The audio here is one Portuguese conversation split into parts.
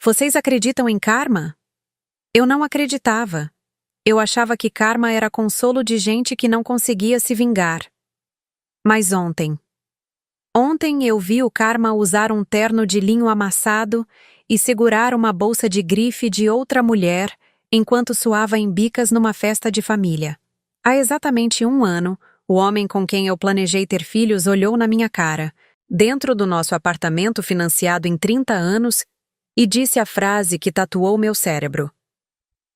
Vocês acreditam em karma? Eu não acreditava. Eu achava que karma era consolo de gente que não conseguia se vingar. Mas ontem eu vi o karma usar um terno de linho amassado e segurar uma bolsa de grife de outra mulher enquanto suava em bicas numa festa de família. Há exatamente 1 ano, o homem com quem eu planejei ter filhos olhou na minha cara, dentro do nosso apartamento financiado em 30 anos, e disse a frase que tatuou meu cérebro.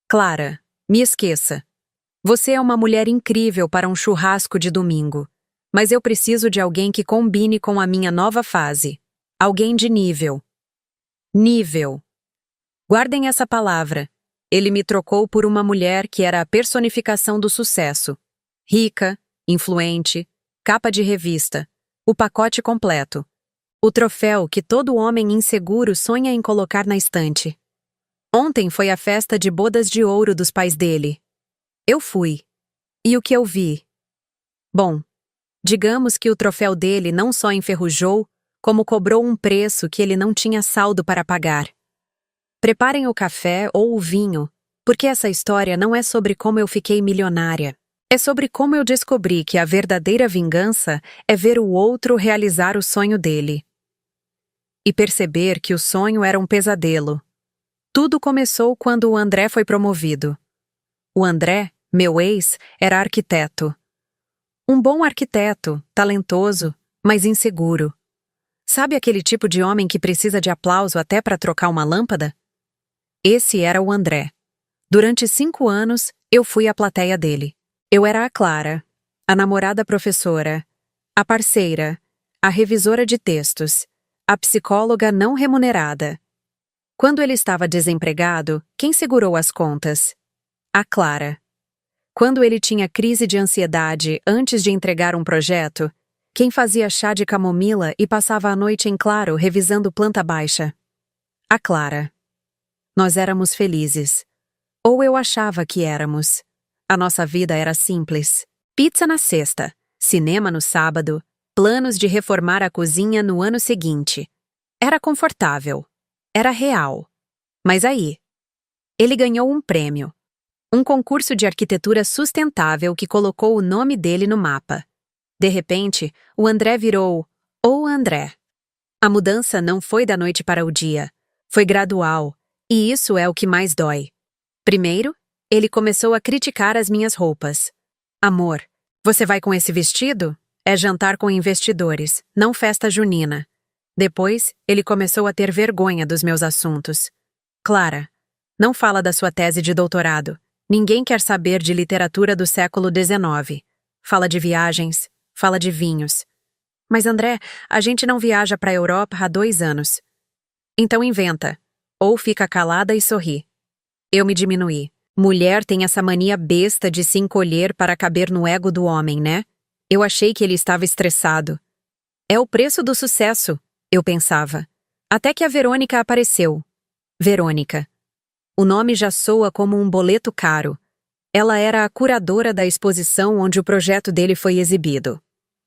Clara, me esqueça. Você é uma mulher incrível para um churrasco de domingo, mas eu preciso de alguém que combine com a minha nova fase. Alguém de nível. Nível. Guardem essa palavra. Ele me trocou por uma mulher que era a personificação do sucesso. Rica, influente, capa de revista, o pacote completo. O troféu que todo homem inseguro sonha em colocar na estante. Ontem foi a festa de bodas de ouro dos pais dele. Eu fui. E o que eu vi? Bom, digamos que o troféu dele não só enferrujou, como cobrou um preço que ele não tinha saldo para pagar. Preparem o café ou o vinho, porque essa história não é sobre como eu fiquei milionária. É sobre como eu descobri que a verdadeira vingança é ver o outro realizar o sonho dele. E perceber que o sonho era um pesadelo. Tudo começou quando o André foi promovido. O André, meu ex, era arquiteto. Um bom arquiteto, talentoso, mas inseguro. Sabe aquele tipo de homem que precisa de aplauso até para trocar uma lâmpada? Esse era o André. Durante 5 anos, eu fui a plateia dele. Eu era a Clara, a namorada professora, a parceira, a revisora de textos, a psicóloga não remunerada. Quando ele estava desempregado, quem segurou as contas? A Clara. Quando ele tinha crise de ansiedade antes de entregar um projeto, quem fazia chá de camomila e passava a noite em claro revisando planta baixa? A Clara. Nós éramos felizes. Ou eu achava que éramos. A nossa vida era simples. Pizza na sexta, cinema no sábado, planos de reformar a cozinha no ano seguinte. Era confortável. Era real. Mas aí, ele ganhou um prêmio. Um concurso de arquitetura sustentável que colocou o nome dele no mapa. De repente, o André virou o André. A mudança não foi da noite para o dia. Foi gradual. E isso é o que mais dói. Primeiro, ele começou a criticar as minhas roupas. Amor, você vai com esse vestido? É jantar com investidores, não festa junina. Depois, ele começou a ter vergonha dos meus assuntos. Clara, não fala da sua tese de doutorado. Ninguém quer saber de literatura do século XIX. Fala de viagens, fala de vinhos. Mas André, a gente não viaja para a Europa há 2 anos. Então inventa. Ou fica calada e sorri. Eu me diminuí. Mulher tem essa mania besta de se encolher para caber no ego do homem, né? Eu achei que ele estava estressado. É o preço do sucesso, eu pensava. Até que a Verônica apareceu. Verônica. O nome já soa como um boleto caro. Ela era a curadora da exposição onde o projeto dele foi exibido.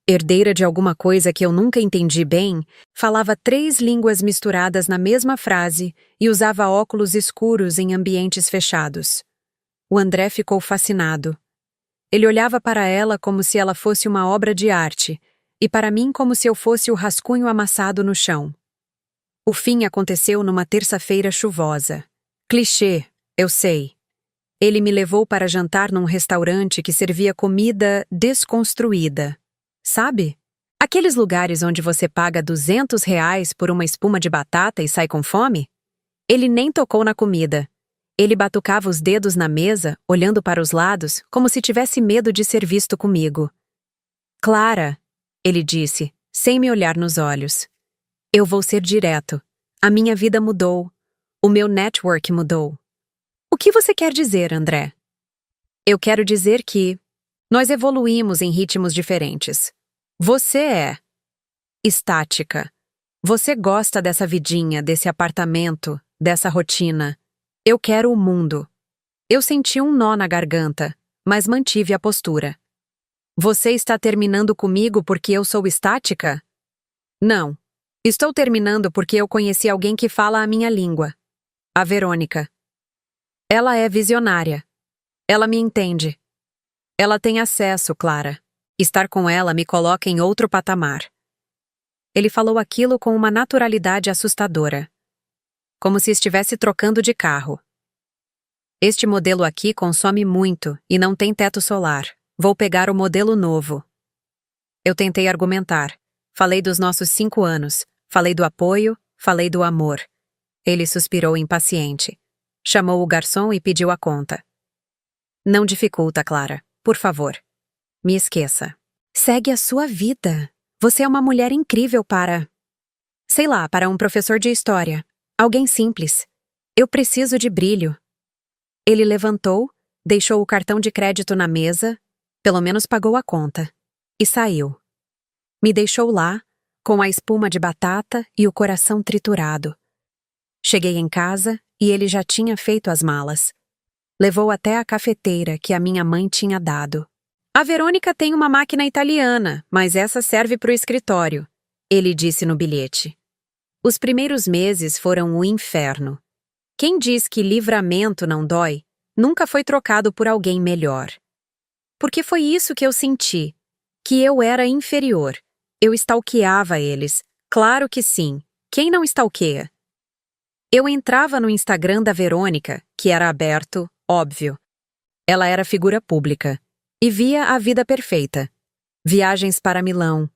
Herdeira de alguma coisa que eu nunca entendi bem, falava 3 línguas misturadas na mesma frase e usava óculos escuros em ambientes fechados. O André ficou fascinado. Ele olhava para ela como se ela fosse uma obra de arte, e para mim como se eu fosse o rascunho amassado no chão. O fim aconteceu numa terça-feira chuvosa. Clichê, eu sei. Ele me levou para jantar num restaurante que servia comida desconstruída. Sabe? Aqueles lugares onde você paga R$ 200 por uma espuma de batata e sai com fome? Ele nem tocou na comida. Ele batucava os dedos na mesa, olhando para os lados, como se tivesse medo de ser visto comigo. Clara, ele disse, sem me olhar nos olhos. Eu vou ser direto. A minha vida mudou. O meu network mudou. O que você quer dizer, André? Eu quero dizer que nós evoluímos em ritmos diferentes. Você é estática. Você gosta dessa vidinha, desse apartamento, dessa rotina. Eu quero o mundo. Eu senti um nó na garganta, mas mantive a postura. Você está terminando comigo porque eu sou estática? Não. Estou terminando porque eu conheci alguém que fala a minha língua. A Verônica. Ela é visionária. Ela me entende. Ela tem acesso, Clara. Estar com ela me coloca em outro patamar. Ele falou aquilo com uma naturalidade assustadora. Como se estivesse trocando de carro. Este modelo aqui consome muito e não tem teto solar. Vou pegar o modelo novo. Eu tentei argumentar. Falei dos nossos 5 anos. Falei do apoio. Falei do amor. Ele suspirou impaciente. Chamou o garçom e pediu a conta. Não dificulta, Clara. Por favor. Me esqueça. Segue a sua vida. Você é uma mulher incrível para... Sei lá, para um professor de história. Alguém simples. Eu preciso de brilho. Ele levantou, deixou o cartão de crédito na mesa, pelo menos pagou a conta, e saiu. Me deixou lá, com a espuma de batata e o coração triturado. Cheguei em casa e ele já tinha feito as malas. Levou até a cafeteira que a minha mãe tinha dado. A Verônica tem uma máquina italiana, mas essa serve para o escritório, ele disse no bilhete. Os primeiros meses foram o inferno. Quem diz que livramento não dói, nunca foi trocado por alguém melhor. Porque foi isso que eu senti, que eu era inferior. Eu stalkeava eles. Claro que sim. Quem não stalkeia? Eu entrava no Instagram da Verônica, que era aberto, óbvio. Ela era figura pública. E via a vida perfeita. Viagens para Milão.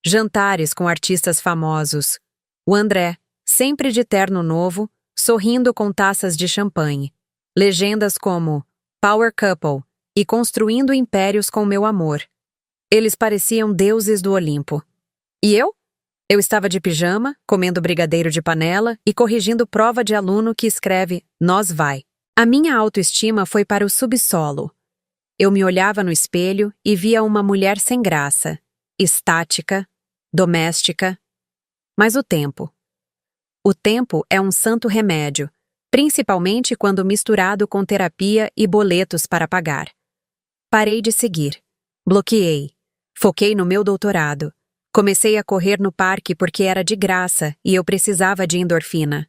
Jantares com artistas famosos. O André, sempre de terno novo, sorrindo com taças de champanhe. Legendas como Power Couple e Construindo Impérios com Meu Amor. Eles pareciam deuses do Olimpo. E eu? Eu estava de pijama, comendo brigadeiro de panela e corrigindo prova de aluno que escreve Nós vai. A minha autoestima foi para o subsolo. Eu me olhava no espelho e via uma mulher sem graça, estática, doméstica. Mas o tempo. O tempo é um santo remédio, principalmente quando misturado com terapia e boletos para pagar. Parei de seguir. Bloqueei. Foquei no meu doutorado. Comecei a correr no parque porque era de graça e eu precisava de endorfina.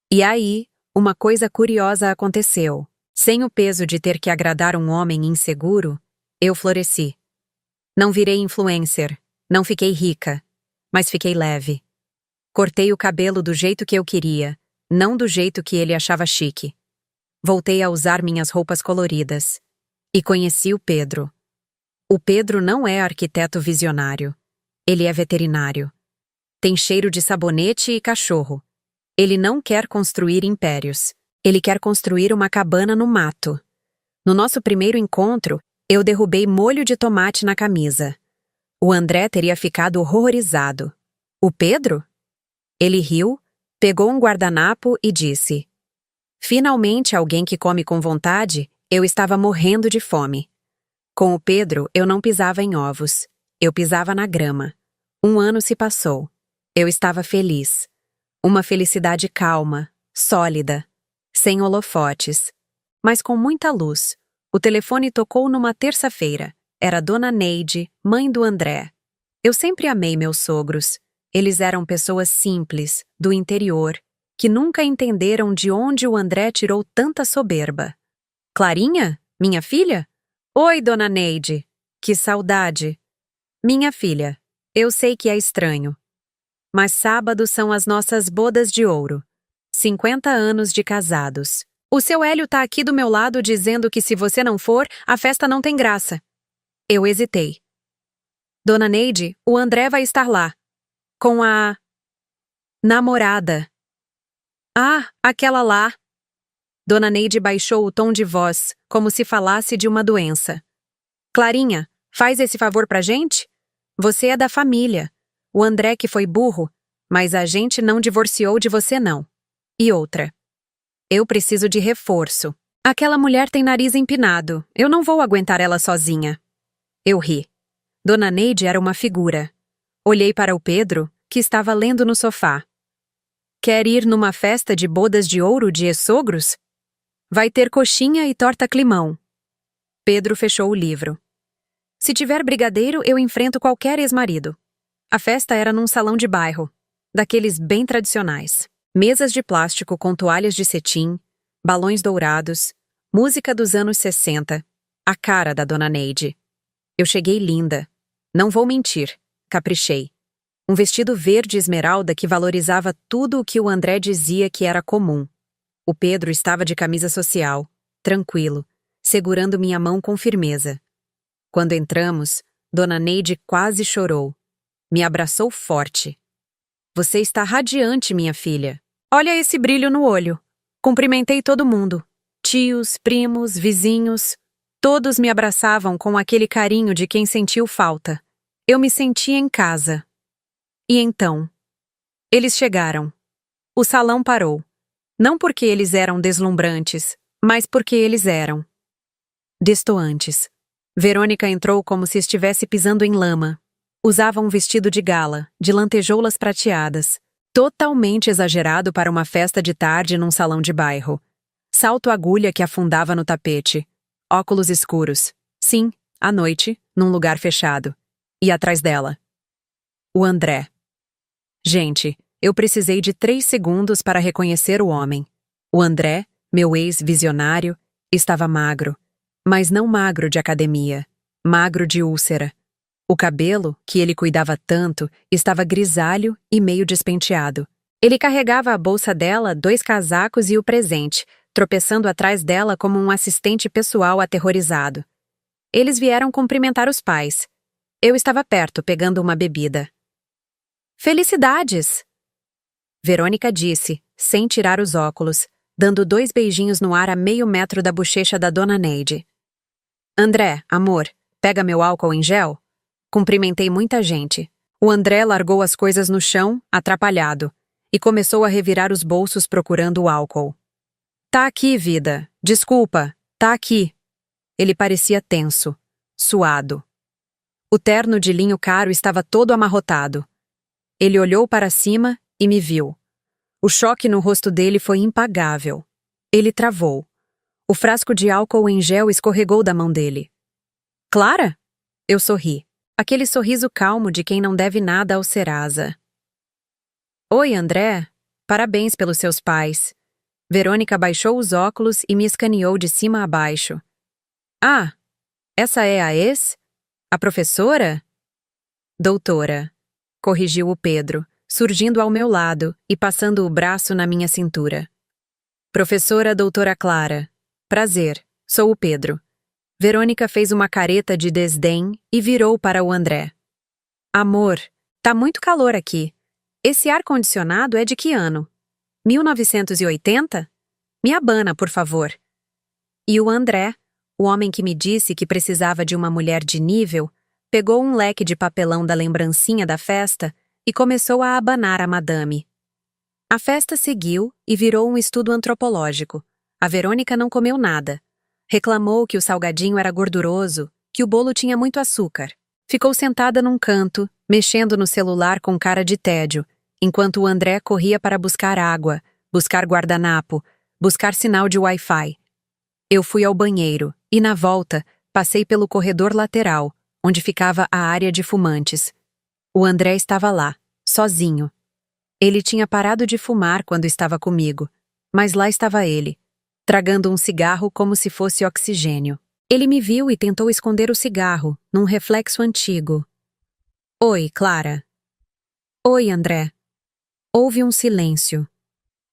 E aí, uma coisa curiosa aconteceu. Sem o peso de ter que agradar um homem inseguro, eu floresci. Não virei influencer, não fiquei rica, mas fiquei leve. Cortei o cabelo do jeito que eu queria, não do jeito que ele achava chique. Voltei a usar minhas roupas coloridas. E conheci o Pedro. O Pedro não é arquiteto visionário. Ele é veterinário. Tem cheiro de sabonete e cachorro. Ele não quer construir impérios. Ele quer construir uma cabana no mato. No nosso primeiro encontro, eu derrubei molho de tomate na camisa. O André teria ficado horrorizado. O Pedro? Ele riu, pegou um guardanapo e disse: Finalmente alguém que come com vontade, eu estava morrendo de fome. Com o Pedro, eu não pisava em ovos. Eu pisava na grama. 1 ano se passou. Eu estava feliz. Uma felicidade calma, sólida. Sem holofotes, mas com muita luz. O telefone tocou numa terça-feira. Era Dona Neide, mãe do André. Eu sempre amei meus sogros. Eles eram pessoas simples, do interior, que nunca entenderam de onde o André tirou tanta soberba. Clarinha? Minha filha? Oi, Dona Neide. Que saudade. Minha filha, eu sei que é estranho. Mas sábado são as nossas bodas de ouro. 50 anos de casados. O seu Hélio tá aqui do meu lado dizendo que se você não for, a festa não tem graça. Eu hesitei. Dona Neide, o André vai estar lá. Com a... namorada. Ah, aquela lá. Dona Neide baixou o tom de voz, como se falasse de uma doença. Clarinha, faz esse favor pra gente? Você é da família. O André que foi burro, mas a gente não divorciou de você não. E outra. Eu preciso de reforço. Aquela mulher tem nariz empinado. Eu não vou aguentar ela sozinha. Eu ri. Dona Neide era uma figura. Olhei para o Pedro, que estava lendo no sofá. Quer ir numa festa de bodas de ouro de ex-sogros? Vai ter coxinha e torta climão. Pedro fechou o livro. Se tiver brigadeiro, eu enfrento qualquer ex-marido. A festa era num salão de bairro, daqueles bem tradicionais. Mesas de plástico com toalhas de cetim, balões dourados, música dos anos 60, a cara da Dona Neide. Eu cheguei linda. Não vou mentir, caprichei. Um vestido verde esmeralda que valorizava tudo o que o André dizia que era comum. O Pedro estava de camisa social, tranquilo, segurando minha mão com firmeza. Quando entramos, Dona Neide quase chorou. Me abraçou forte. Você está radiante, minha filha. Olha esse brilho no olho. Cumprimentei todo mundo. Tios, primos, vizinhos. Todos me abraçavam com aquele carinho de quem sentiu falta. Eu me sentia em casa. E então? Eles chegaram. O salão parou. Não porque eles eram deslumbrantes, mas porque eles eram destoantes. Verônica entrou como se estivesse pisando em lama. Usava um vestido de gala, de lantejoulas prateadas, totalmente exagerado para uma festa de tarde num salão de bairro. Salto agulha que afundava no tapete. Óculos escuros. Sim, à noite, num lugar fechado. E atrás dela, o André. Gente, eu precisei de 3 segundos para reconhecer o homem. O André, meu ex-visionário, estava magro. Mas não magro de academia. Magro de úlcera. O cabelo, que ele cuidava tanto, estava grisalho e meio despenteado. Ele carregava a bolsa dela, 2 casacos e o presente, tropeçando atrás dela como um assistente pessoal aterrorizado. Eles vieram cumprimentar os pais. Eu estava perto, pegando uma bebida. Felicidades! Verônica disse, sem tirar os óculos, dando 2 beijinhos no ar a meio metro da bochecha da Dona Neide. André, amor, pega meu álcool em gel? Cumprimentei muita gente. O André largou as coisas no chão, atrapalhado, e começou a revirar os bolsos procurando o álcool. Tá aqui, vida. Desculpa, tá aqui. Ele parecia tenso, suado. O terno de linho caro estava todo amarrotado. Ele olhou para cima e me viu. O choque no rosto dele foi impagável. Ele travou. O frasco de álcool em gel escorregou da mão dele. Clara? Eu sorri. Aquele sorriso calmo de quem não deve nada ao Serasa. Oi, André. Parabéns pelos seus pais. Verônica baixou os óculos e me escaneou de cima a baixo. Ah, essa é a ex? A professora? Doutora, corrigiu o Pedro, surgindo ao meu lado e passando o braço na minha cintura. Professora doutora Clara. Prazer, sou o Pedro. Verônica fez uma careta de desdém e virou para o André. Amor, tá muito calor aqui. Esse ar-condicionado é de que ano? 1980? Me abana, por favor. E o André, o homem que me disse que precisava de uma mulher de nível, pegou um leque de papelão da lembrancinha da festa e começou a abanar a madame. A festa seguiu e virou um estudo antropológico. A Verônica não comeu nada. Reclamou que o salgadinho era gorduroso, que o bolo tinha muito açúcar. Ficou sentada num canto, mexendo no celular com cara de tédio, enquanto o André corria para buscar água, buscar guardanapo, buscar sinal de Wi-Fi. Eu fui ao banheiro e, na volta, passei pelo corredor lateral, onde ficava a área de fumantes. O André estava lá, sozinho. Ele tinha parado de fumar quando estava comigo, mas lá estava ele, tragando um cigarro como se fosse oxigênio. Ele me viu e tentou esconder o cigarro, num reflexo antigo. Oi, Clara. Oi, André. Houve um silêncio.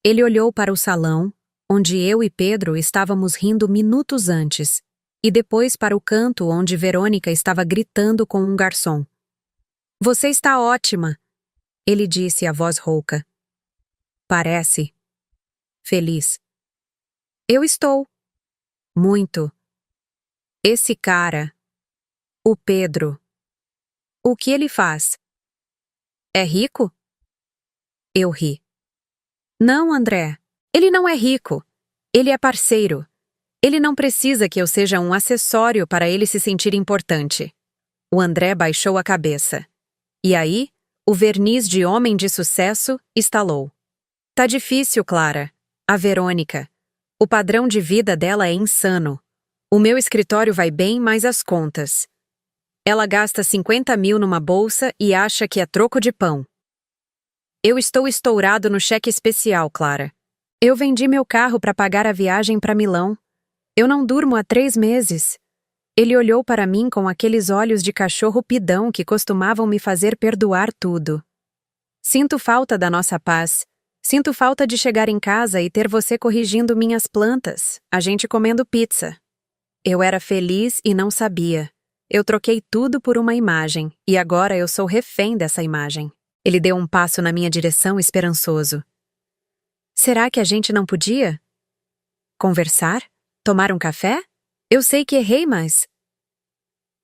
Ele olhou para o salão, onde eu e Pedro estávamos rindo minutos antes, e depois para o canto onde Verônica estava gritando com um garçom. Você está ótima, ele disse a voz rouca. Parece. Feliz. Eu estou. Muito. Esse cara. O Pedro. O que ele faz? É rico? Eu ri. Não, André. Ele não é rico. Ele é parceiro. Ele não precisa que eu seja um acessório para ele se sentir importante. O André baixou a cabeça. E aí, o verniz de homem de sucesso estalou. Tá difícil, Clara. A Verônica. O padrão de vida dela é insano. O meu escritório vai bem, mas as contas. Ela gasta 50 mil numa bolsa e acha que é troco de pão. Eu estou estourado no cheque especial, Clara. Eu vendi meu carro para pagar a viagem para Milão. Eu não durmo há 3 meses. Ele olhou para mim com aqueles olhos de cachorro pidão que costumavam me fazer perdoar tudo. Sinto falta da nossa paz. Sinto falta de chegar em casa e ter você corrigindo minhas plantas, a gente comendo pizza. Eu era feliz e não sabia. Eu troquei tudo por uma imagem, e agora eu sou refém dessa imagem. Ele deu um passo na minha direção esperançoso. Será que a gente não podia? Conversar? Tomar um café? Eu sei que errei, mas...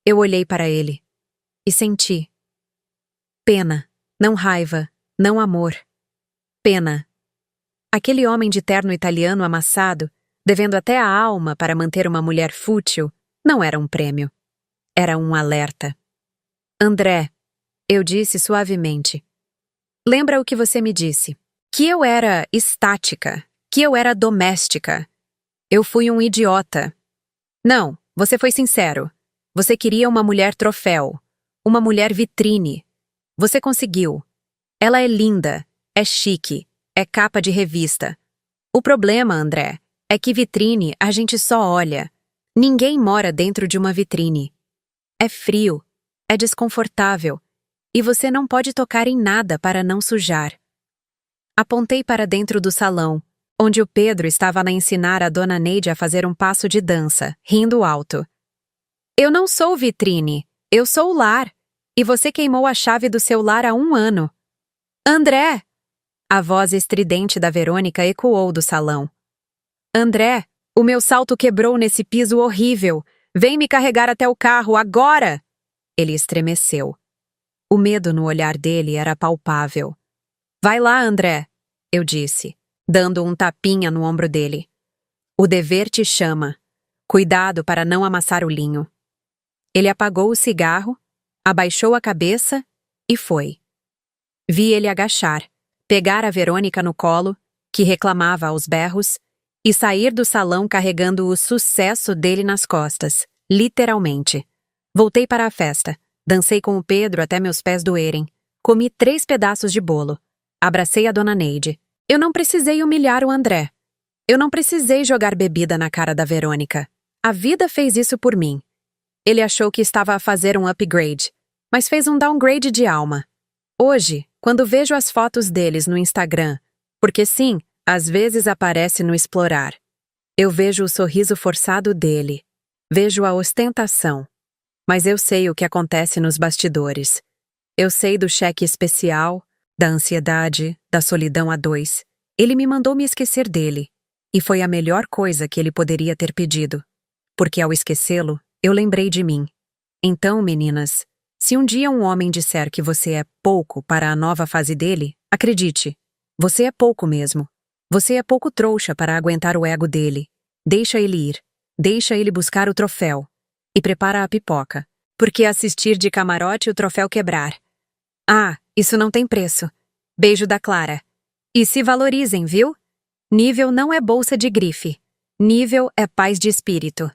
Eu olhei para ele. E senti. Pena, não raiva, não amor. Pena. Aquele homem de terno italiano amassado, devendo até a alma para manter uma mulher fútil, não era um prêmio. Era um alerta. André, eu disse suavemente. Lembra o que você me disse? Que eu era estática, que eu era doméstica. Eu fui um idiota. Não, você foi sincero. Você queria uma mulher troféu, uma mulher vitrine. Você conseguiu. Ela é linda, é chique, é capa de revista. O problema, André, é que vitrine a gente só olha. Ninguém mora dentro de uma vitrine. É frio, é desconfortável, e você não pode tocar em nada para não sujar. Apontei para dentro do salão, onde o Pedro estava a ensinar a dona Neide a fazer um passo de dança, rindo alto. Eu não sou vitrine, eu sou o lar, e você queimou a chave do seu lar há 1 ano. André! A voz estridente da Verônica ecoou do salão. André, o meu salto quebrou nesse piso horrível. Vem me carregar até o carro, agora! Ele estremeceu. O medo no olhar dele era palpável. Vai lá, André, eu disse, dando um tapinha no ombro dele. O dever te chama. Cuidado para não amassar o linho. Ele apagou o cigarro, abaixou a cabeça e foi. Vi ele agachar, pegar a Verônica no colo, que reclamava aos berros, e sair do salão carregando o sucesso dele nas costas, literalmente. Voltei para a festa, dancei com o Pedro até meus pés doerem, comi 3 pedaços de bolo, abracei a dona Neide. Eu não precisei humilhar o André. Eu não precisei jogar bebida na cara da Verônica. A vida fez isso por mim. Ele achou que estava a fazer um upgrade, mas fez um downgrade de alma. Hoje, quando vejo as fotos deles no Instagram, porque sim, às vezes aparece no Explorar, eu vejo o sorriso forçado dele, vejo a ostentação, mas eu sei o que acontece nos bastidores. Eu sei do cheque especial, da ansiedade, da solidão a 2. Ele me mandou me esquecer dele, e foi a melhor coisa que ele poderia ter pedido, porque ao esquecê-lo, eu lembrei de mim. Então, meninas, se um dia um homem disser que você é pouco para a nova fase dele, acredite, você é pouco mesmo. Você é pouco trouxa para aguentar o ego dele. Deixa ele ir. Deixa ele buscar o troféu. E prepara a pipoca. Porque assistir de camarote o troféu quebrar. Ah, isso não tem preço. Beijo da Clara. E se valorizem, viu? Nível não é bolsa de grife. Nível é paz de espírito.